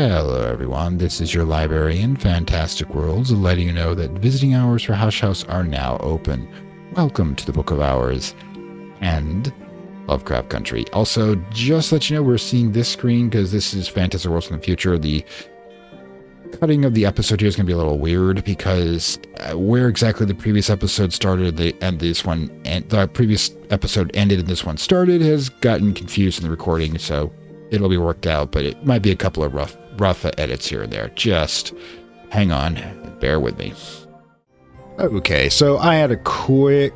Hello everyone, this is your Librarian, Fantastic Worlds, letting you know that visiting hours for Hush House are now open. Welcome to the Book of Hours and Lovecraft Country. Also, just to let you know, we're seeing this screen because this is Fantastic Worlds in the future. The cutting of the episode here is going to be a little weird because where exactly the previous episode started and the previous episode ended and this one started has gotten confused in the recording, so it'll be worked out, but it might be a couple of rough edits here and there. Just hang on and bear with me. Okay, so I had a quick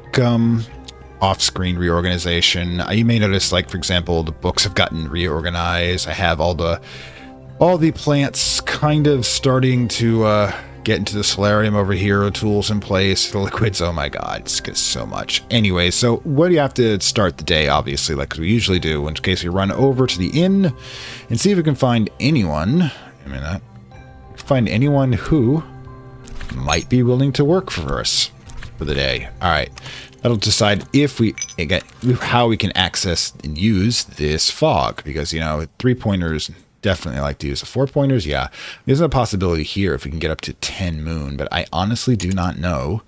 off-screen reorganization. You may notice, like, for example, the books have gotten reorganized. I have all the plants kind of starting to get into the solarium over here, tools in place, the liquids. Oh my god, it's just so much. Anyway, so what do you have to start the day, obviously, like we usually do, in case we run over to the inn and see if we can find anyone, who might be willing to work for us for the day. Alright, that'll decide how we can access and use this fog, because, you know, 3-pointers definitely like to use the 4-pointers. Yeah, there's a possibility here if we can get up to 10 moon, but I honestly do not know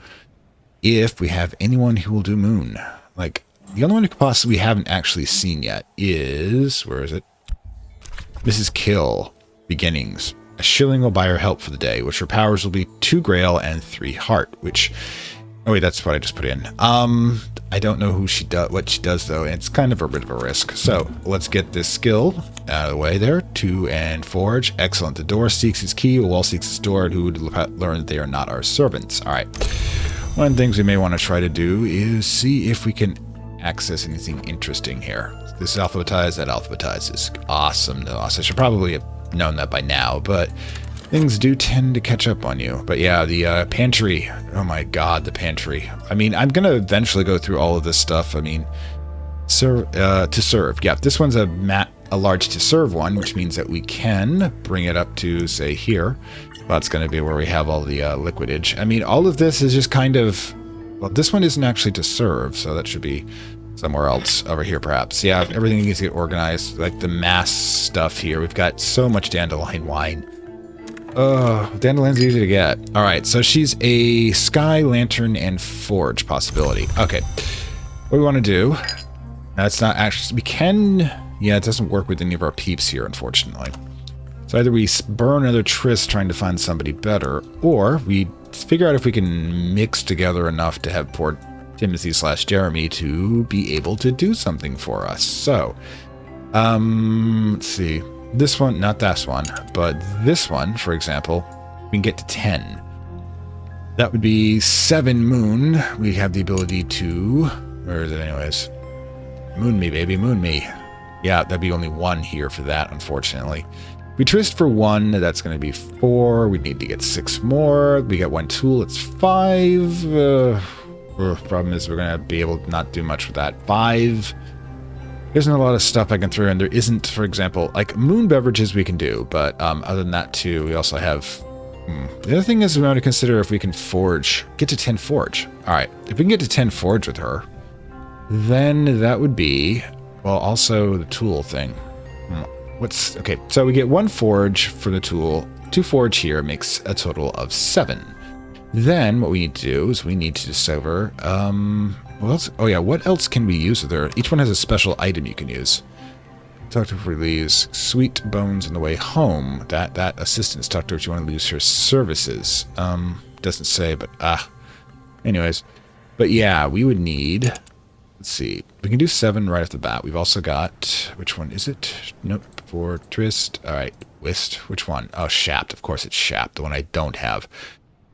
if we have anyone who will do moon. Like, the only one who possibly we haven't actually seen yet is, where is it? Mrs. Kill, Beginnings. A shilling will buy her help for the day, which her powers will be 2 grail and 3 heart, which, oh wait, that's what I just put in. I don't know what she does though, and it's kind of a bit of a risk. So let's get this skill out of the way there. 2 and forge. Excellent. The door seeks its key, the wall seeks its door, and who would learn that they are not our servants. All right. One of the things we may want to try to do is see if we can access anything interesting here. This is alphabetized, that alphabetized is awesome. No, I should probably have known that by now, but things do tend to catch up on you. But yeah, the pantry. Oh my god, the pantry. I mean, I'm going to eventually go through all of this stuff. I mean, to serve. Yeah, this one's a large to serve one, which means that we can bring it up to, say, here. That's going to be where we have all the liquidage. I mean, all of this is just kind of... Well, this one isn't actually to serve, so that should be somewhere else over here, perhaps. Yeah, everything needs to get organized. Like the mass stuff here. We've got so much dandelion wine. Oh, dandelion's easy to get. All right, so she's a sky lantern and forge possibility. Okay, what we want to do, that's not actually, we can, yeah, it doesn't work with any of our peeps here, unfortunately. So either we burn another tryst trying to find somebody better, or we figure out if we can mix together enough to have poor Timothy/Jeremy to be able to do something for us. So, let's see. This one, not this one, but this one, for example, we can get to 10. That would be 7 moon. We have the ability to... Where is it anyways? Moon me, baby, moon me. Yeah, that'd be only 1 here for that, unfortunately. We twist for 1, that's going to be 4. We need to get 6 more. We got 1 tool, it's 5. Problem is we're going to be able to not do much with that. 5. There isn't a lot of stuff I can throw in. There isn't, for example, like moon beverages we can do, but other than that too, we also have... The other thing is we want to consider if we can forge, get to 10 forge. All right, if we can get to 10 forge with her, then that would be, well, also the tool thing. Okay, so we get 1 forge for the tool, 2 forge here makes a total of 7. Then what we need to do is we need to discover, what else? Oh yeah, what else can we use with her? Each one has a special item you can use. Talk to her if we leaves sweet bones on the way home. That assistance. Talk to her if you want to use her services. Doesn't say, but anyways. But yeah, we would need, let's see. We can do 7 right off the bat. We've also got, which one is it? Nope, for Tryst. Alright, Whist. Which one? Oh, Shapt. Of course it's Shapt, the one I don't have.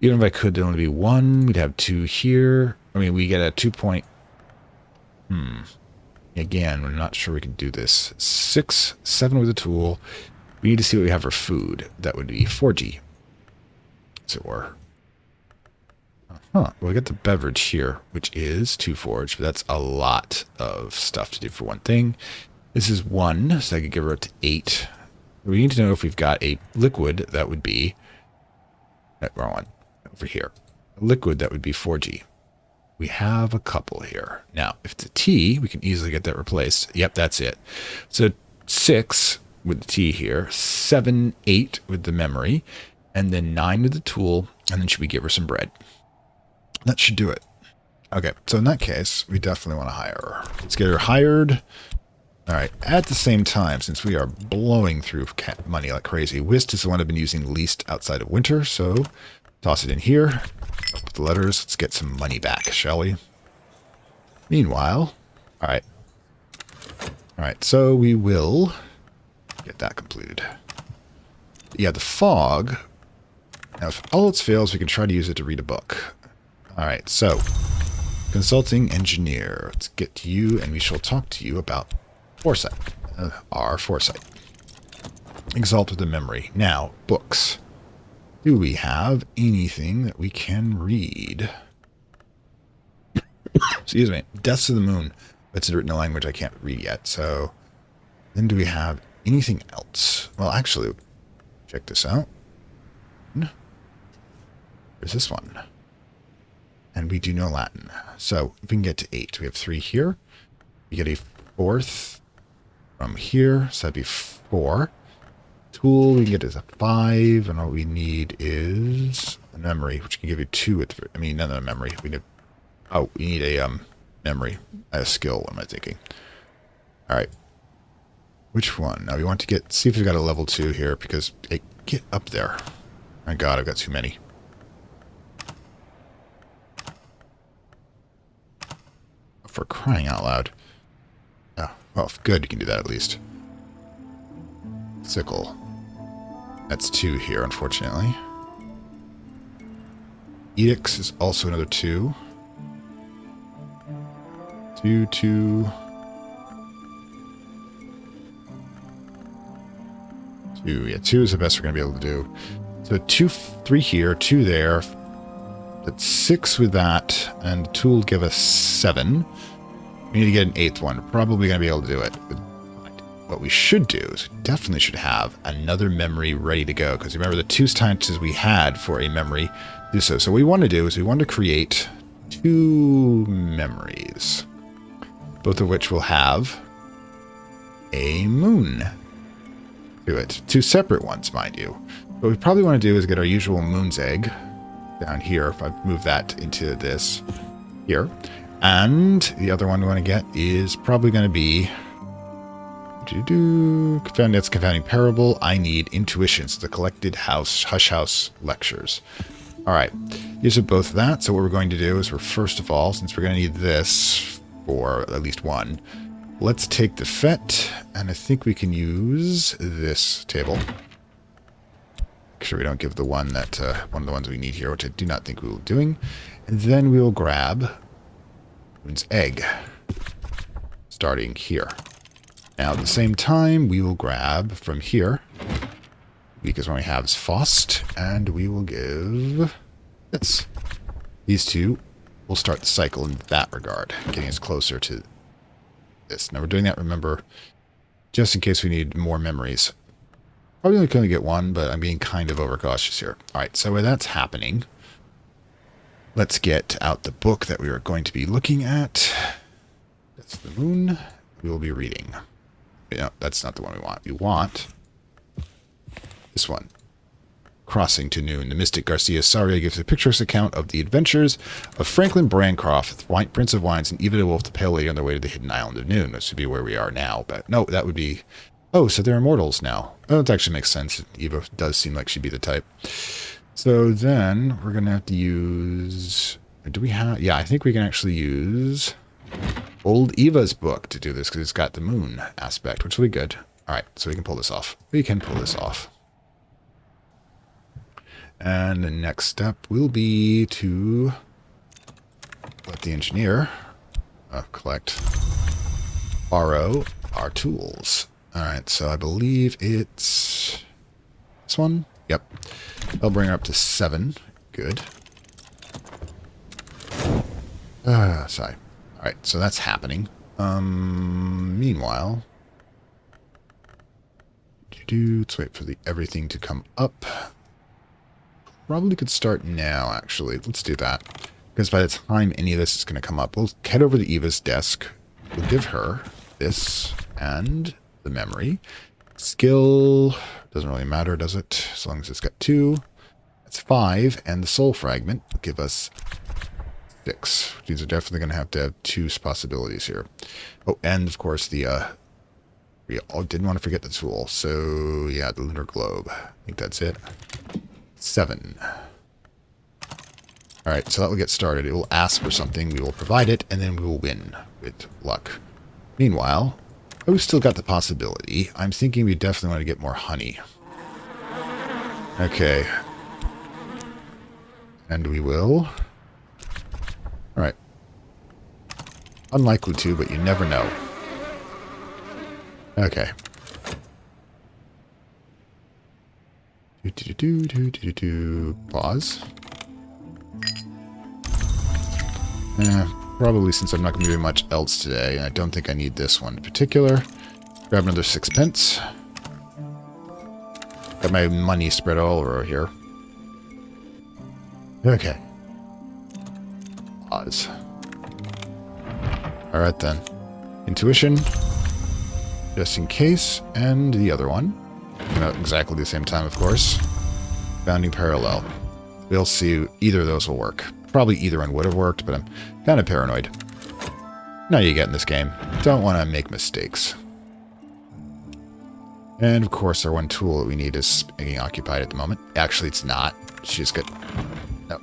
Even if I could, there'd only be 1. We'd have 2 here. I mean, we get a 2 point... Again, we're not sure we can do this. 6, 7 with a tool. We need to see what we have for food. That would be 4G, as it were. Well, we got the beverage here, which is 2 forge, but that's a lot of stuff to do for one thing. This is 1, so I could give her up to 8. We need to know if we've got a liquid that would be... wrong one. Over here. A liquid that would be 4G. We have a couple here. Now, if it's a T, we can easily get that replaced. Yep, that's it. So 6 with the T here, 7, 8 with the memory, and then 9 with the tool, and then should we give her some bread? That should do it. Okay, so in that case, we definitely want to hire her. Let's get her hired. All right, at the same time, since we are blowing through money like crazy, Whist is the one I've been using least outside of winter, so toss it in here. Up with the letters. Let's get some money back, shall we? Meanwhile, all right, so we will get that completed. Yeah, the fog. Now, if all else fails, we can try to use it to read a book. All right, so consulting engineer. Let's get to you, and we shall talk to you about foresight. Our foresight. Exalt with the memory. Now, books. Do we have anything that we can read? Excuse me. Deaths of the Moon. It's written in a language I can't read yet. So, then do we have anything else? Well, actually, check this out. There's this one. And we do know Latin. So, if we can get to 8, we have 3 here. We get a 4th from here. So that'd be 4. Tool, we can get as a 5. And all we need is a memory, which can give you 2. I mean, not a memory. We need a memory. A skill, what am I thinking? All right. Which one? Now we want to see if we've got a level 2 here, because get up there. My God, I've got too many. For crying out loud. Oh, well, good, you can do that at least. Sickle. That's 2 here, unfortunately. Edicts is also another 2. 2, 2. 2. Yeah, 2 is the best we're going to be able to do. So 2, 3 here, 2 there. That's 6 with that, and the tool will give us 7. We need to get an 8th one. We're probably going to be able to do it. But what we should do is we definitely should have another memory ready to go, because remember the 2 chances we had for a memory do so. So what we want to do is we want to create 2 memories, both of which will have a moon to it. 2 separate ones, mind you. What we probably want to do is get our usual moon's egg down here. If I move that into this here. And the other one we want to get is probably going to be Confounding Parable. I need Intuitions, the Collected Hush House Lectures. All right, these are both that. So what we're going to do is first of all, since we're going to need this for at least one, let's take the FET, and I think we can use this table. Make sure we don't give the one of the ones we need here, which I do not think we will be doing. And then we will grab Moon's egg, starting here. Now, at the same time, we will grab from here, because what we have is Faust, and we will give this. These 2 will start the cycle in that regard, getting us closer to this. Now, we're doing that, remember, just in case we need more memories. Probably only going to get 1, but I'm being kind of overcautious here. All right, so while that's happening, let's get out the book that we are going to be looking at. That's the moon. We will be reading. No, that's not the one we want. We want this one. Crossing to Noon. The mystic Garcia Saria gives a picturesque account of the adventures of Franklin Brancroft, Prince of Wines, and Eva de Wolf, the Pale Lady, on their way to the hidden island of Noon. This would be where we are now, but no, that would be... Oh, so they're immortals now. Oh, that actually makes sense. Eva does seem like she'd be the type. So then we're going to have to use... Do we have... Yeah, I think we can actually use old Eva's book to do this, because it's got the moon aspect, which will be good. All right, so we can pull this off. We can pull this off. And the next step will be to let the engineer borrow our tools. All right, so I believe it's this one. Yep. I'll bring her up to 7. Good. Sorry. All right, so that's happening. Meanwhile, let's wait for everything to come up. Probably could start now, actually. Let's do that. Because by the time any of this is going to come up, we'll head over to Eva's desk. We'll give her this and the memory. Skill doesn't really matter, does it? As long as it's got 2. That's 5, and the soul fragment will give us 6. These are definitely going to have 2 possibilities here. Oh, and of course we didn't want to forget the tool. So yeah, the lunar globe. I think that's it. 7. All right, so that will get started. It will ask for something, we will provide it, and then we will win with luck. Meanwhile, we've still got the possibility. I'm thinking we definitely want to get more honey. Okay. And we will. All right. Unlikely to, but you never know. Okay. Pause. Probably since I'm not going to be doing much else today, and I don't think I need this one in particular. Grab another 6 pence. Got my money spread all over here. Okay. Pause. Alright then. Intuition. Just in case. And the other one. Not exactly the same time, of course. Bounding parallel. We'll see. Either of those will work. Probably either one would have worked, but I'm kind of paranoid. Now you get in this game. Don't want to make mistakes. And of course, our one tool that we need is being occupied at the moment. Actually, it's not. She's got... No.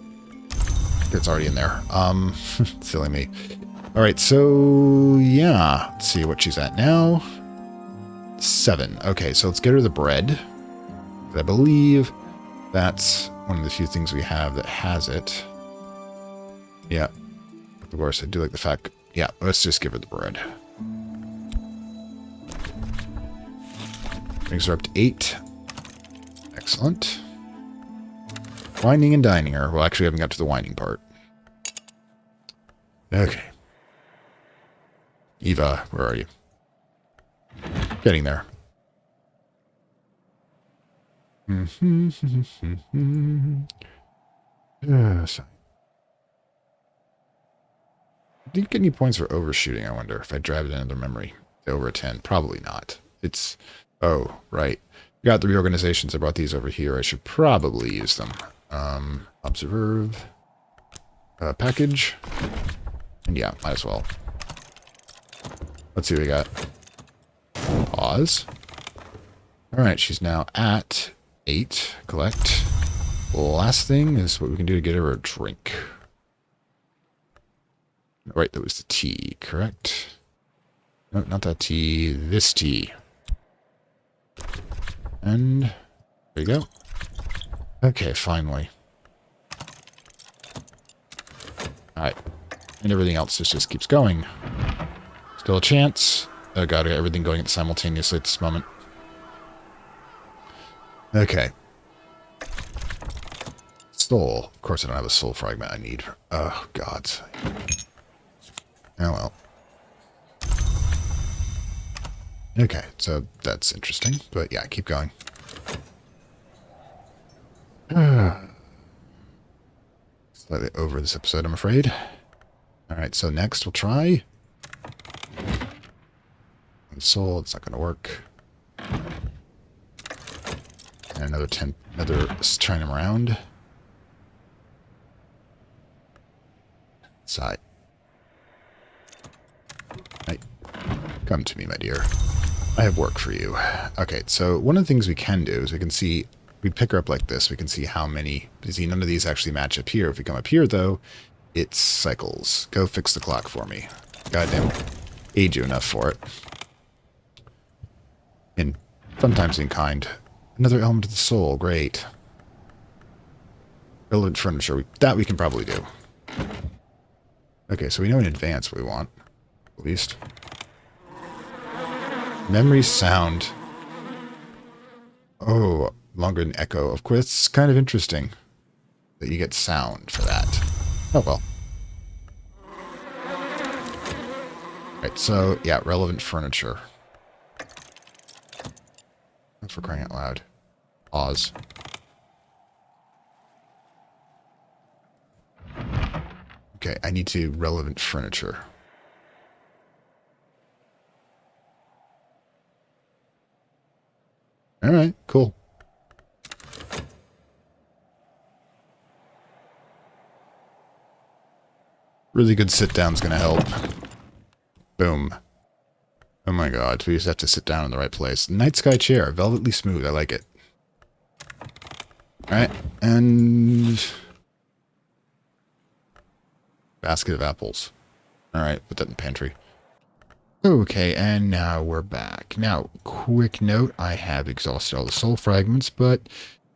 It's already in there. Silly me. Alright, so... Yeah. Let's see what she's at now. 7. Okay, so let's get her the bread. I believe that's one of the few things we have that has it. Yeah. Of course, I do like the fact... Yeah, let's just give her the bread. Brings her up to 8. Excellent. Winding and dining her. Well, actually, we haven't got to the winding part. Okay. Eva, where are you? Getting there. Yes. Do you get any points for overshooting, I wonder, if I drive it another memory? Over a 10? Probably not. It's... Oh, right. Got the reorganizations. I brought these over here. I should probably use them. Observe. Package. And yeah, might as well. Let's see what we got. Pause. Alright, she's now at 8. Collect. Last thing is what we can do to get her a drink. Right, that was the tea, correct? No, not that tea. This tea. And there you go. Okay, finally. Alright. And everything else just keeps going. Still a chance. Oh god, I got everything going simultaneously at this moment. Okay. Soul. Of course I don't have a soul fragment I need. Oh, god. Oh well. Okay, so that's interesting. But yeah, keep going. Slightly over this episode, I'm afraid. Alright, so next we'll try. Soul, it's not going to work. And another 10, let's turn him around. Side. Right. Come to me, my dear. I have work for you. Okay, so one of the things we can do is we can see, we pick her up like this, we can see how many, you see none of these actually match up here. If we come up here, though, it cycles. Go fix the clock for me. Goddamn, age you enough for it. And sometimes in kind. Another element of the soul, great. Relevant furniture, that we can probably do. Okay, so we know in advance what we want, at least. Memory sound. Oh, longer than echo. Of course, it's kind of interesting that you get sound for that. Oh, well. Right, so, yeah, relevant furniture. That's for crying out loud. Pause. Okay, I need to relevant furniture. All right, cool. Really good sit down's going to help. Boom. Oh my god, we just have to sit down in the right place. Night sky chair, velvetly smooth. I like it. Alright, and... basket of apples. Alright, put that in the pantry. Okay, and now we're back. Now, quick note, I have exhausted all the soul fragments, but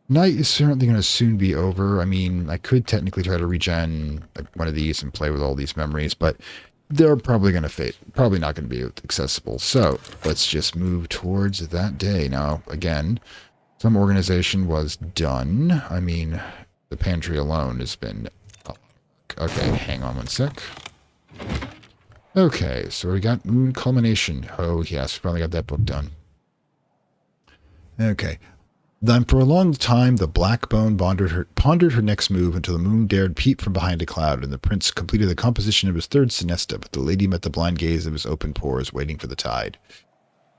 night is certainly going to soon be over. I mean, I could technically try to regen one of these and play with all these memories, but they're probably going to fade. Probably not going to be accessible. So, let's just move towards that day. Now, again, some organization was done. I mean, the pantry alone has been... okay, hang on one sec. Okay, so we got Moon Culmination. Oh, yes, we finally got that book done. Okay. Then for a long time, the black bone pondered her next move until the moon dared peep from behind a cloud, and the prince completed the composition of his third siesta, but the lady met the blind gaze of his open pores, waiting for the tide.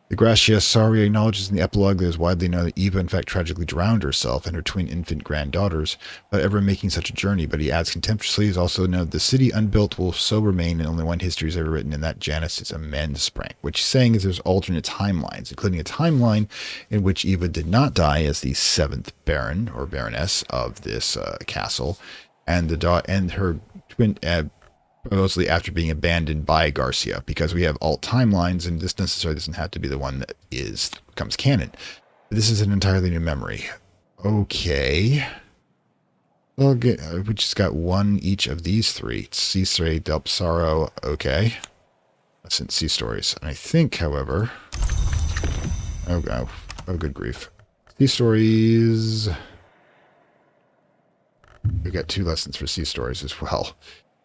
The Gracia Saria acknowledges in the epilogue that it is widely known that Eva in fact tragically drowned herself and her twin infant granddaughters without ever making such a journey, but he adds contemptuously, is also known that the city unbuilt will so remain and only one history is ever written, and that Janus is a Mensprank, which is saying is there's alternate timelines, including a timeline in which Eva did not die as the seventh baron or baroness of this castle, and her twin... supposedly after being abandoned by Garcia, because we have alt timelines, and this necessarily doesn't have to be the one that becomes canon. This is an entirely new memory. Okay. Well, we just got one each of these three. Cisre, Delp, Sorrow. Okay. Since Sea Stories. And I think, however... oh, good grief. Sea Stories... we got 2 lessons for Sea Stories as well.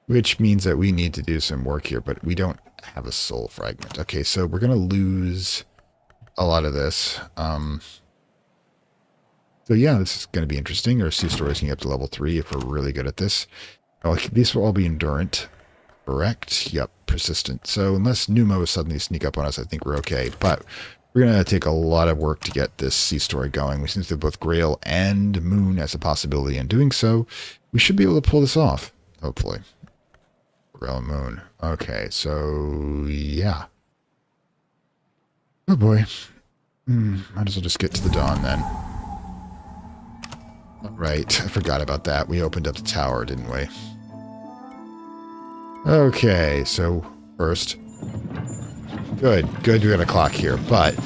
Which means that we need to do some work here, but we don't have a soul fragment. Okay, so we're going to lose a lot of this. So yeah, this is going to be interesting. Our Sea Stories can get up to level 3 if we're really good at this. Oh, these will all be endurant. Correct? Yep, persistent. So unless Numos suddenly sneak up on us, I think we're okay. But we're going to take a lot of work to get this Sea Story going. We seem to have both Grail and Moon as a possibility. In doing so, we should be able to pull this off, hopefully. Grail and Moon. Okay, so yeah. Oh boy. Might as well just get to the dawn then. Right, I forgot about that. We opened up the tower, didn't we? Okay, so first. Good, we got a clock here. But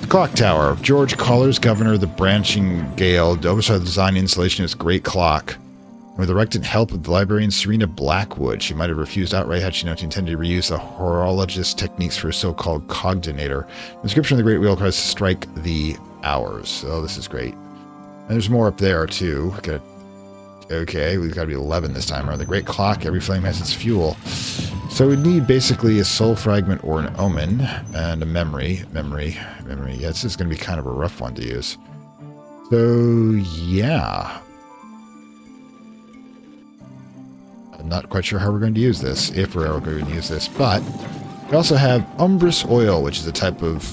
the clock tower. George Collars, governor of the branching gale, oversaw the design and installation of this great clock. With the reluctant help of the librarian Serena Blackwood, she might have refused outright had she known she intended to reuse the horologist techniques for a so-called cogdinator. The inscription of the Great Wheel cries to strike the hours. Oh, this is great. And there's more up there, too. Okay, we've got to be 11 this time around. The Great Clock, every flame has its fuel. So we need basically a soul fragment or an omen and a memory. Memory. Yeah, this is going to be kind of a rough one to use. So, yeah. I'm not quite sure how we're going to use this, if we're ever going to use this, but we also have umbrous oil, which is a type of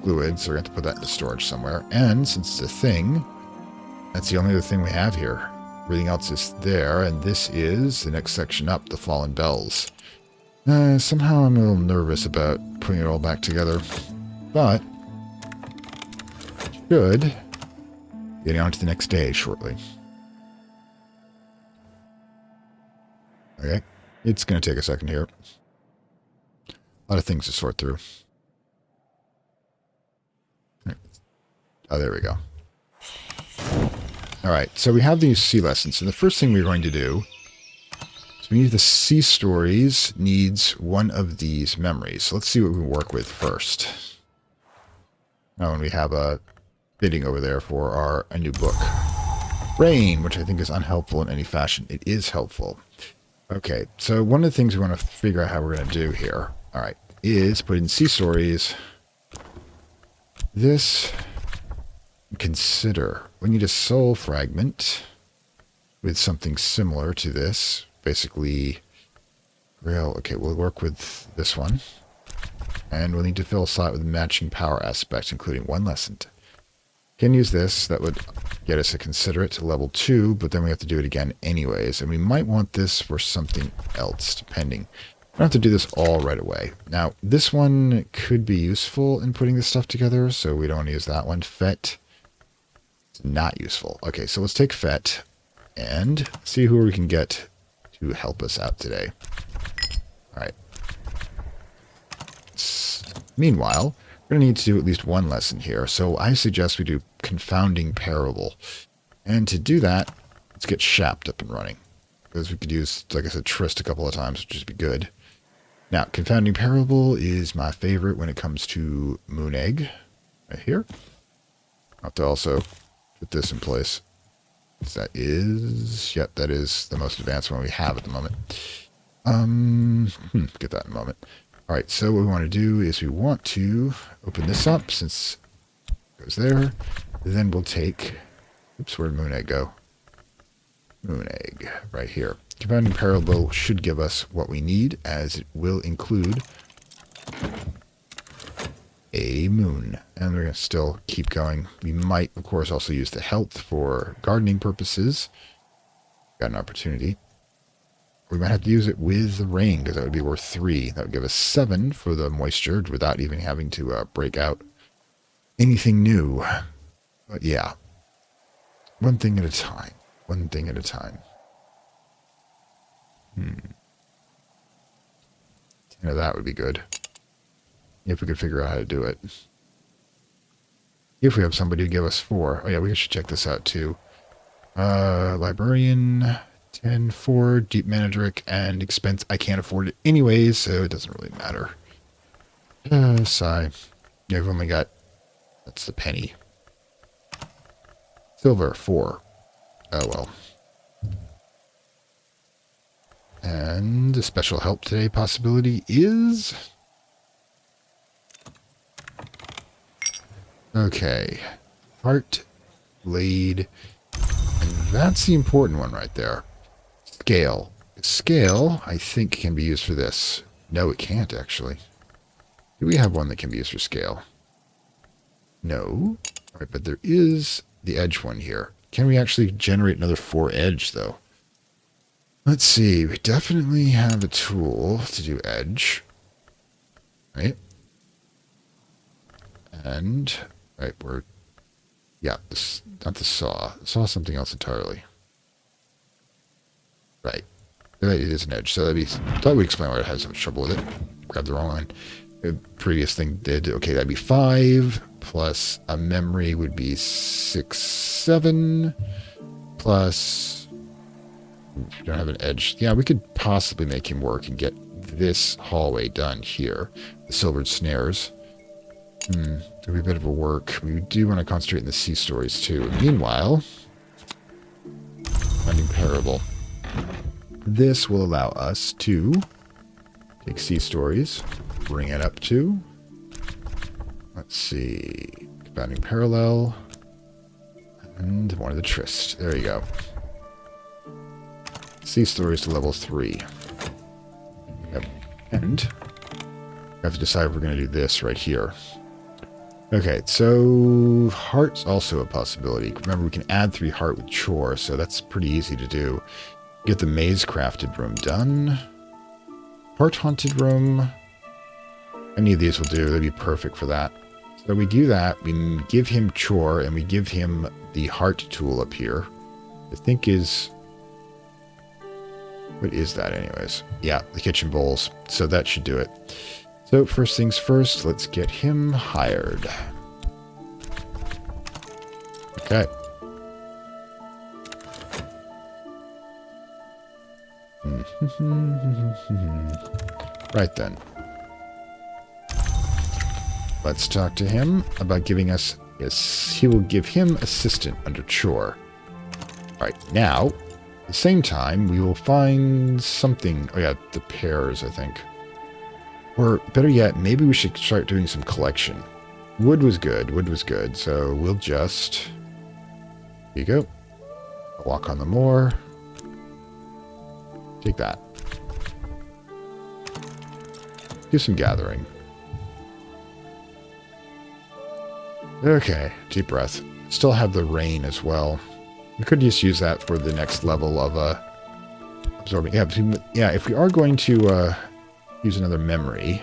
fluid, so we're going to have to put that into storage somewhere. And since it's a thing, that's the only other thing we have here. Everything else is there, and this is the next section up, the Fallen Bells. Somehow I'm a little nervous about putting it all back together, but should getting on to the next day shortly. Okay, it's going to take a second here. A lot of things to sort through. Oh, there we go. All right, so we have these sea lessons. And the first thing we're going to do is we need the Sea Stories needs one of these memories. So let's see what we work with first. Oh, and we have a bidding over there for a new book. Rain, which I think is unhelpful in any fashion. It is helpful. Okay, so one of the things we want to figure out how we're going to do here, all right, is put in Sea Stories. This, consider, we need a soul fragment with something similar to this. Basically, okay, we'll work with this one. And we'll need to fill a slot with matching power aspects, including one lesson. Can use this. That would get us a considerate to level 2, but then we have to do it again anyways. And we might want this for something else, depending. I don't have to do this all right away. Now, this one could be useful in putting this stuff together, so we don't want to use that one. Fet. It's not useful. Okay, so let's take Fet and see who we can get to help us out today. All right. Meanwhile, we're going to need to do at least one lesson here, so I suggest we do Confounding Parable. And to do that, let's get Shapt up and running. Because we could use, like I said, Trist a couple of times, which would be good. Now, Confounding Parable is my favorite when it comes to Moon Egg. Right here. I'll have to also put this in place. That is, yep, that is the most advanced one we have at the moment. Get that in a moment. All right, so what we want to do is we want to open this up since it goes there. Then we'll take, oops, where'd Moon Egg go? Moon Egg, right here. Confounding Parable should give us what we need, as it will include a moon. And we're going to still keep going. We might, of course, also use the health for gardening purposes. Got an opportunity. We might have to use it with the rain, because that would be worth 3. That would give us 7 for the moisture without even having to break out anything new. But yeah, one thing at a time. One thing at a time. 10 of that would be good. If we could figure out how to do it. If we have somebody to give us 4. Oh yeah, we should check this out too. Librarian, 10, 4, Deep Manadric, and expense. I can't afford it anyways, so it doesn't really matter. Sigh. Yeah, we've only got, that's the penny. Silver, 4. Oh well. And the special help today possibility is... Okay. Heart, blade, and that's the important one right there. Scale. Scale, I think, can be used for this. No, it can't, actually. Do we have one that can be used for scale? No. All right, but there is the edge one here. Can we actually generate another 4 edge, though? Let's see. We definitely have a tool to do edge. Right? And, right, we're... Yeah, this, not the saw. The saw is something else entirely. Right. It is an edge, so that'd be... That would explain why I had so much trouble with it. Grabbed the wrong line. The previous thing did... Okay, that'd be 5, plus a memory would be 6, 7, plus... We don't have an edge. Yeah, we could possibly make him work and get this hallway done here. The silvered snares. It'll be a bit of a work. We do want to concentrate in the sea stories too. Meanwhile, finding Parable. This will allow us to take sea stories, bring it up to, let's see, Confounding Parallel, and one of the Trist. There you go. Sea stories to level 3. Yep. And we have to decide if we're going to do this right here. Okay, so heart's also a possibility. Remember, we can add 3 heart with chore, so that's pretty easy to do. Get the maze crafted room done. Heart haunted room. Any of these will do. That'd be perfect for that. So we do that. We give him chore, and we give him the heart tool up here. I think is... What is that anyways? Yeah, the kitchen bowls. So that should do it. So first things first, let's get him hired. Okay. Right then. Let's talk to him about giving us... Yes, he will give him assistant under chore. Alright, now... At the same time, we will find something... Oh yeah, the pears, I think. Or, better yet, maybe we should start doing some collection. Wood was good, so we'll just... Here you go. Walk on the moor. Take that. Do some gathering. Okay, deep breath. Still have the rain as well. We could just use that for the next level of absorbing. Yeah, if we are going to use another memory,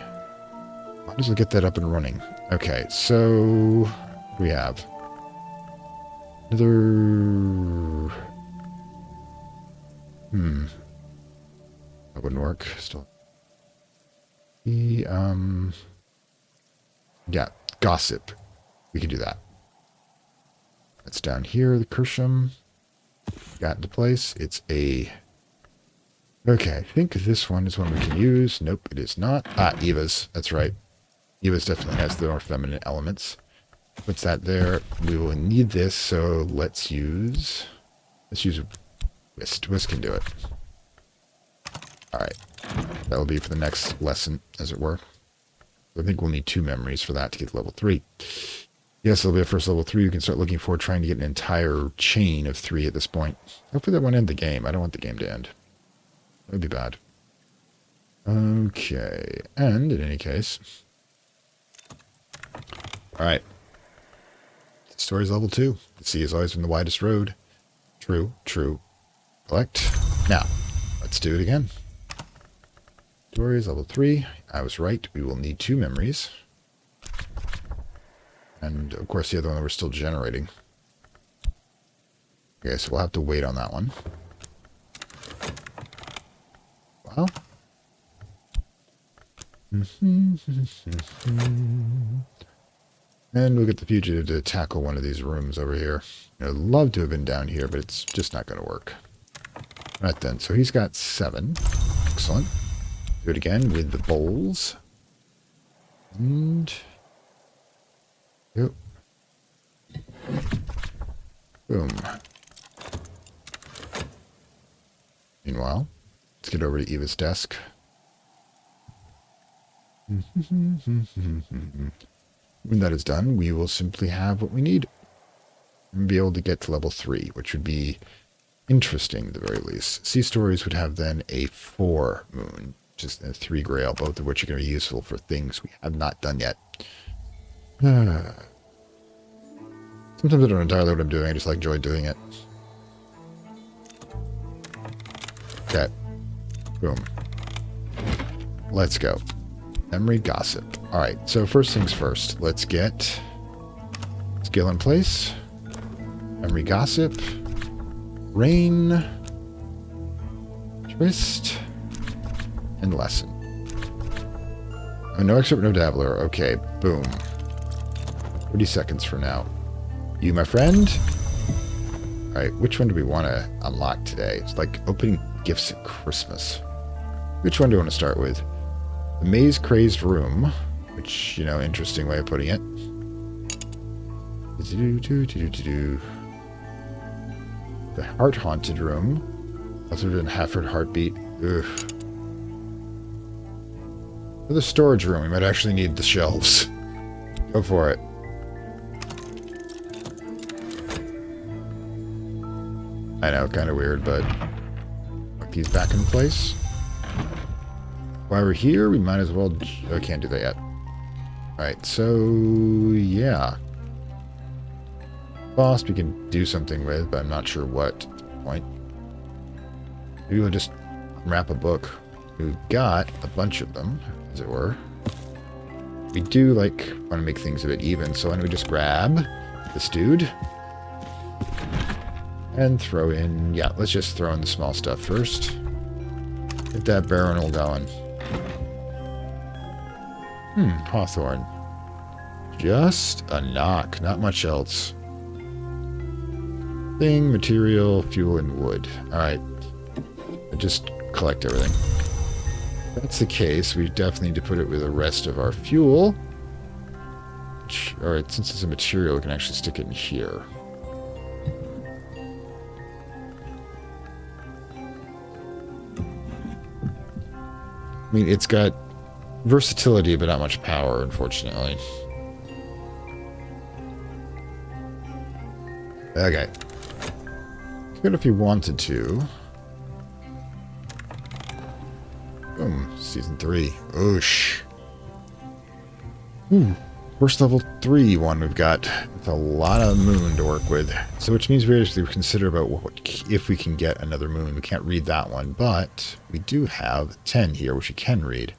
how does it get that up and running? Okay, so what do we have? Another... That wouldn't work. Still. Yeah, gossip. We could do that. That's down here, the Kersham. Got into place. It's a... Okay, I think this one is one we can use. Nope, it is not. Ah, Eva's. That's right. Eva's definitely has the more feminine elements. Puts that there. We will need this, so let's use Whist. Whist can do it. Alright. That'll be for the next lesson, as it were. I think we'll need 2 memories for that to get to level 3. Yes, it'll be a first level 3. You can start looking forward trying to get an entire chain of 3 at this point. Hopefully that won't end the game. I don't want the game to end. That would be bad. Okay. And, in any case... Alright. Story's level 2. The sea has always been the widest road. True. True. Collect. Now, let's do it again. Story is level 3. I was right. We will need 2 memories. And, of course, the other one we're still generating. Okay, so we'll have to wait on that one. Wow. And we'll get the fugitive to tackle one of these rooms over here. I'd love to have been down here, but it's just not going to work. Right then, so he's got 7. Excellent. Do it again with the bowls. And... Yep. Boom. Meanwhile, let's get over to Eva's desk. When that is done, we will simply have what we need. And be able to get to level 3, which would be interesting at the very least. Sea Stories would have then a 4 moon, just a 3 grail, both of which are going to be useful for things we have not done yet. Sometimes I don't entirely know what I'm doing, I just like enjoy doing it. Okay. Boom. Let's go. Memory gossip. Alright, so first things first. Let's get skill in place. Memory gossip. Rain. Twist. And lesson. Oh, no expert, no dabbler. Okay, boom. 30 seconds from now. You, my friend? Alright, which one do we want to unlock today? It's like opening gifts at Christmas. Which one do we want to start with? The maze-crazed room, which, you know, interesting way of putting it. The heart-haunted room. Other than half-heard heartbeat. Ugh. For the storage room, we might actually need the shelves. Go for it. I know, kind of weird, but put these back in place. While we're here, we might as well... Oh, I can't do that yet. Alright, so... yeah. Boss we can do something with, but I'm not sure what point. Maybe we'll just wrap a book. We've got a bunch of them, as it were. We do, like, want to make things a bit even, so why don't we just grab this dude and throw in... Yeah, let's just throw in the small stuff first. Get that barrel going. Hawthorne. Just a knock, not much else. Thing, material, fuel, and wood. Alright. Just collect everything. If that's the case, we definitely need to put it with the rest of our fuel. Alright, since it's a material, we can actually stick it in here. I mean, it's got versatility, but not much power, unfortunately. Okay. Good if you wanted to. Boom. Season 3. Oosh. Ooh. First level 3 one we've got. It's a lot of moon to work with. So which means we actually consider about if we can get another moon. We can't read that one, but we do have 10 here, which we can read.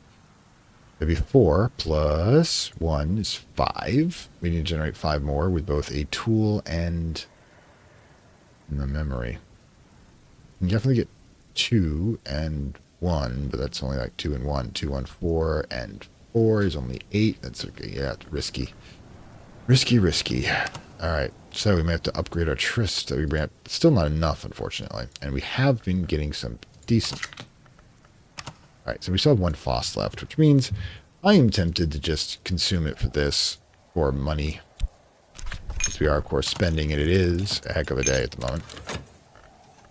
Maybe 4 plus 1 is 5. We need to generate 5 more with both a tool and the memory. You can definitely get 2 and 1, but that's only like 2 and 1. 2, 1, 4, and 4 is only 8. That's okay. Yeah, it's risky. Risky. Alright, so we may have to upgrade our tryst that we bring up. Still not enough, unfortunately. And we have been getting some decent. Alright, so we still have 1 FOSS left, which means I am tempted to just consume it for this, for money. Since we are, of course, spending it. It is a heck of a day at the moment.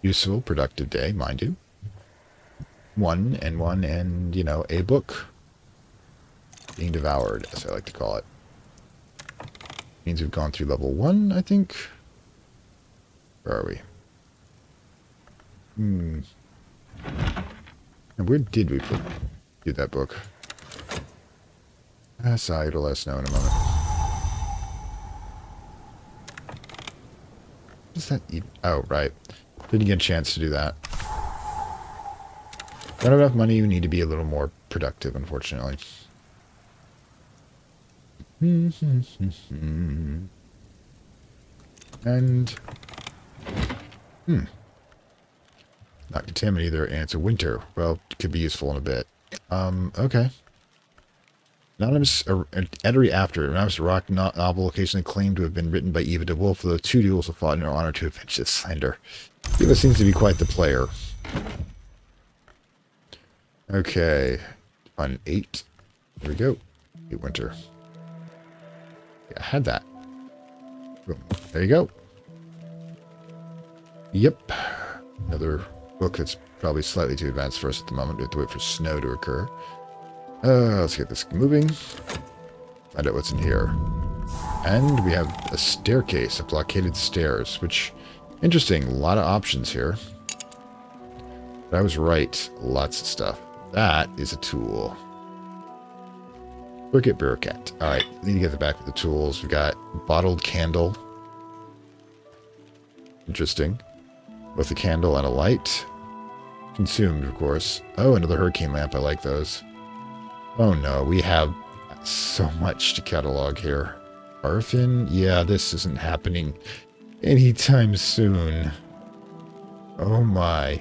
Useful, productive day, mind you. 1 and, you know, a book being devoured, as I like to call it. Means we've gone through level 1, I think. Where are we? And where did we do that book? Sorry, it'll let us know in a moment. What does that eat? Oh, right. Didn't get a chance to do that. Don't have enough money, you need to be a little more productive, unfortunately. And not contaminant either, and it's a winter. Well, it could be useful in a bit. Okay. Anonymous entry after anonymous rock novel occasionally claimed to have been written by Eva de Wolf, though 2 duels have fought in her honor to avenge this slander. Eva seems to be quite the player. Okay. On 8. There we go. 8 winter. Yeah, I had that. Boom. There you go. Yep. Another book that's probably slightly too advanced for us at the moment. We have to wait for snow to occur. Let's get this moving. Find out what's in here. And we have a staircase, a blockaded stairs, which, interesting, a lot of options here. But I was right, lots of stuff. That is a tool. Circuit bureaucrat. Alright, need to get the back of the tools. We got bottled candle. Interesting. Both a candle and a light. Consumed, of course. Oh, another hurricane lamp. I like those. Oh no, we have so much to catalog here. Orphan? Yeah, this isn't happening anytime soon. Oh my.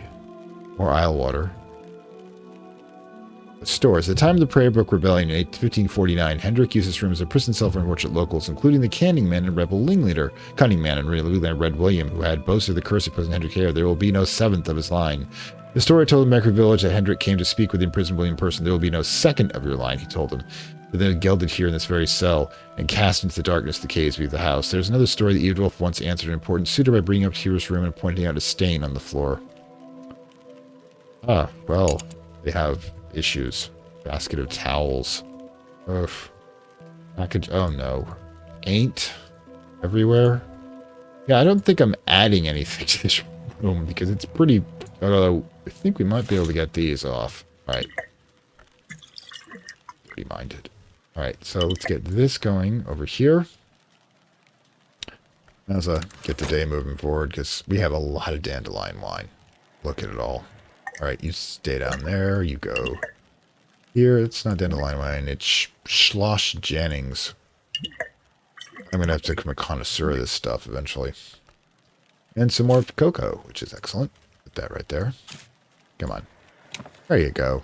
More Isle water. Stores. At the time of the Prairie Brook Rebellion in 1549, Hendrik used this room as a prison cell for unfortunate locals, including the Canning Man and rebel Ringleader, Cunning Man and Red William, who had boasted the curse of President Hendrik here. There will be no 7th of his line. The story told the Mercury village that Hendrik came to speak with the imprisoned William in person. There will be no 2nd of your line, he told them. But then gelded here in this very cell and cast into the darkness the caves beneath the house. There's another story that Evelyn once answered an important suitor by bringing up to Hero's room and pointing out a stain on the floor. Ah, well, they have issues. Basket of towels. Ugh. Package. Oh no. Ain't everywhere. Yeah, I don't think I'm adding anything to this room because it's pretty. Although I think we might be able to get these off. All right. Pretty minded. All right, so let's get this going over here. As I get the day moving forward because we have a lot of dandelion wine. Look at it all. All right, you stay down there. You go here. It's not dandelion wine. It's Schloss Jennings. I'm going to have to become a connoisseur of this stuff eventually. And some more cocoa, which is excellent. Put that right there. Come on. There you go.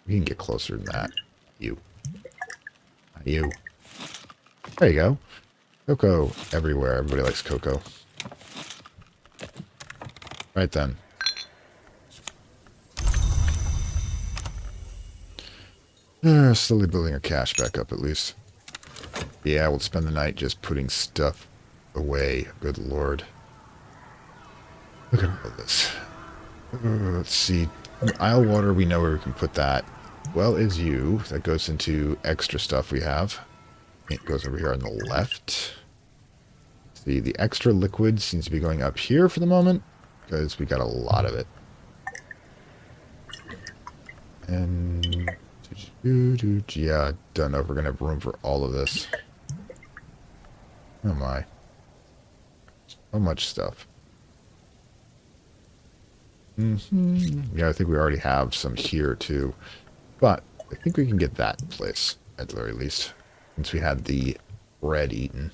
We can get closer than that. You. You. There you go. Cocoa everywhere. Everybody likes cocoa. Right then. Slowly building our cash back up, at least. Yeah, we'll spend the night just putting stuff away. Good lord. Look at all this. Let's see. Isle water, we know where we can put that. Well is you. That goes into extra stuff we have. It goes over here on the left. See, the extra liquid seems to be going up here for the moment, because we got a lot of it. And Yeah, don't know if we're going to have room for all of this. Oh my. So much stuff. Yeah, I think we already have some here too. But I think we can get that in place, at the very least. Since we had the bread eaten.